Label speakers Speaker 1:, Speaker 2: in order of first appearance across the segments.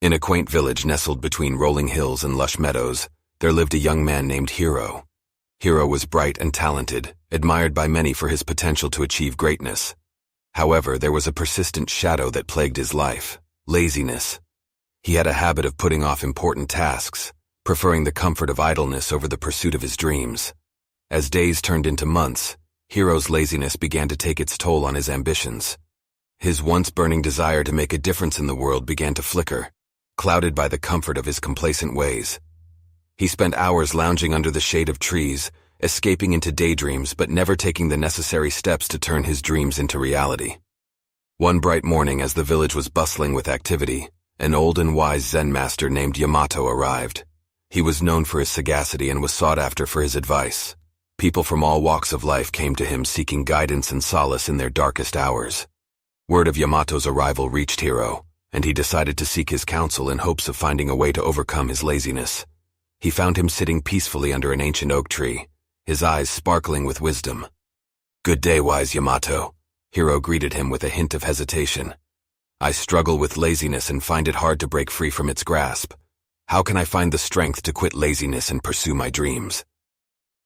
Speaker 1: In a quaint village nestled between rolling hills and lush meadows, there lived a young man named Hiro. Hiro was bright and talented, admired by many for his potential to achieve greatness. However, there was a persistent shadow that plagued his life: laziness. He had a habit of putting off important tasks, preferring the comfort of idleness over the pursuit of his dreams. As days turned into months, Hiro's laziness began to take its toll on his ambitions. His once burning desire to make a difference in the world began to flicker, clouded by the comfort of his complacent ways. He spent hours lounging under the shade of trees, escaping into daydreams but never taking the necessary steps to turn his dreams into reality. One bright morning, as the village was bustling with activity, an old and wise Zen master named Yamato arrived. He was known for his sagacity and was sought after for his advice. People from all walks of life came to him seeking guidance and solace in their darkest hours. Word of Yamato's arrival reached Hiro, and he decided to seek his counsel in hopes of finding a way to overcome his laziness. He found him sitting peacefully under an ancient oak tree, his eyes sparkling with wisdom. "Good day, wise Yamato," Hiro greeted him with a hint of hesitation. "I struggle with laziness and find it hard to break free from its grasp. How can I find the strength to quit laziness and pursue my dreams?"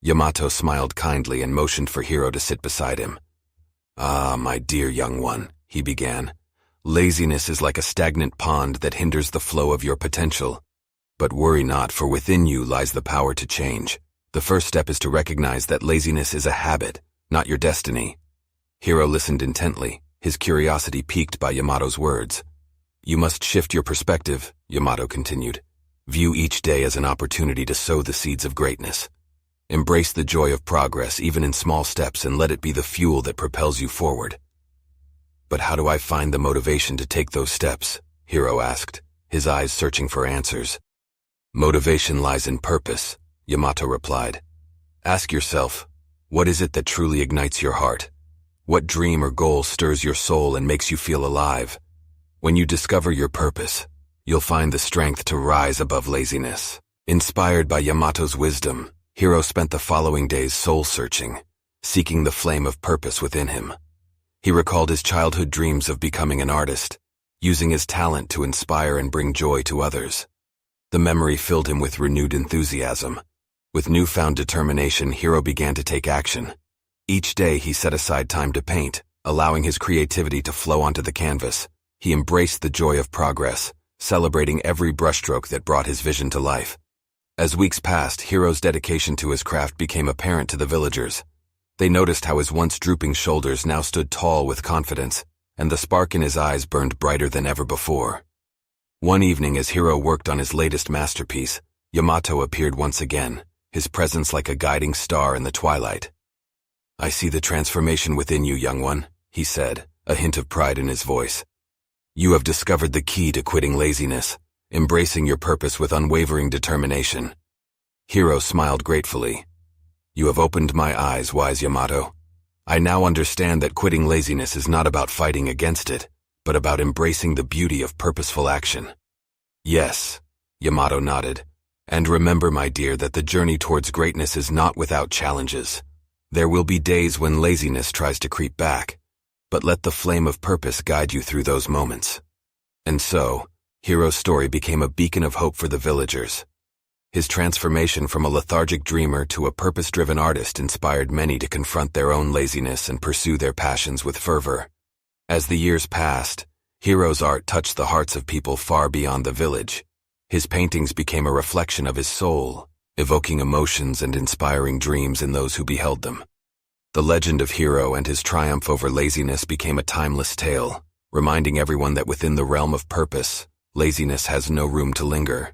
Speaker 1: Yamato smiled kindly and motioned for Hiro to sit beside him. "Ah, my dear young one," he began. "Laziness is like a stagnant pond that hinders the flow of your potential. But worry not, for within you lies the power to change. The first step is to recognize that laziness is a habit, not your destiny." Hiro listened intently, his curiosity piqued by Yamato's words. "You must shift your perspective," Yamato continued. "View each day as an opportunity to sow the seeds of greatness. Embrace the joy of progress, even in small steps, and let it be the fuel that propels you forward." "But how do I find the motivation to take those steps?" Hiro asked, his eyes searching for answers. "Motivation lies in purpose," Yamato replied. "Ask yourself, what is it that truly ignites your heart? What dream or goal stirs your soul and makes you feel alive? When you discover your purpose, you'll find the strength to rise above laziness." Inspired by Yamato's wisdom, Hiro spent the following days soul-searching, seeking the flame of purpose within him. He recalled his childhood dreams of becoming an artist, using his talent to inspire and bring joy to others. The memory filled him with renewed enthusiasm. With newfound determination, Hiro began to take action. Each day he set aside time to paint, allowing his creativity to flow onto the canvas. He embraced the joy of progress, celebrating every brushstroke that brought his vision to life. As weeks passed, Hiro's dedication to his craft became apparent to the villagers. They noticed how his once drooping shoulders now stood tall with confidence, and the spark in his eyes burned brighter than ever before. One evening, as Hiro worked on his latest masterpiece, Yamato appeared once again, his presence like a guiding star in the twilight. "I see the transformation within you, young one," he said, a hint of pride in his voice. "You have discovered the key to quitting laziness, embracing your purpose with unwavering determination." Hiro smiled gratefully. "You have opened my eyes, wise Yamato. I now understand that quitting laziness is not about fighting against it, but about embracing the beauty of purposeful action." "Yes," Yamato nodded. "And remember, my dear, that the journey towards greatness is not without challenges. There will be days when laziness tries to creep back, but let the flame of purpose guide you through those moments." And so, Hiro's story became a beacon of hope for the villagers. His transformation from a lethargic dreamer to a purpose-driven artist inspired many to confront their own laziness and pursue their passions with fervor. As the years passed, Hiro's art touched the hearts of people far beyond the village. His paintings became a reflection of his soul, evoking emotions and inspiring dreams in those who beheld them. The legend of Hiro and his triumph over laziness became a timeless tale, reminding everyone that within the realm of purpose, laziness has no room to linger.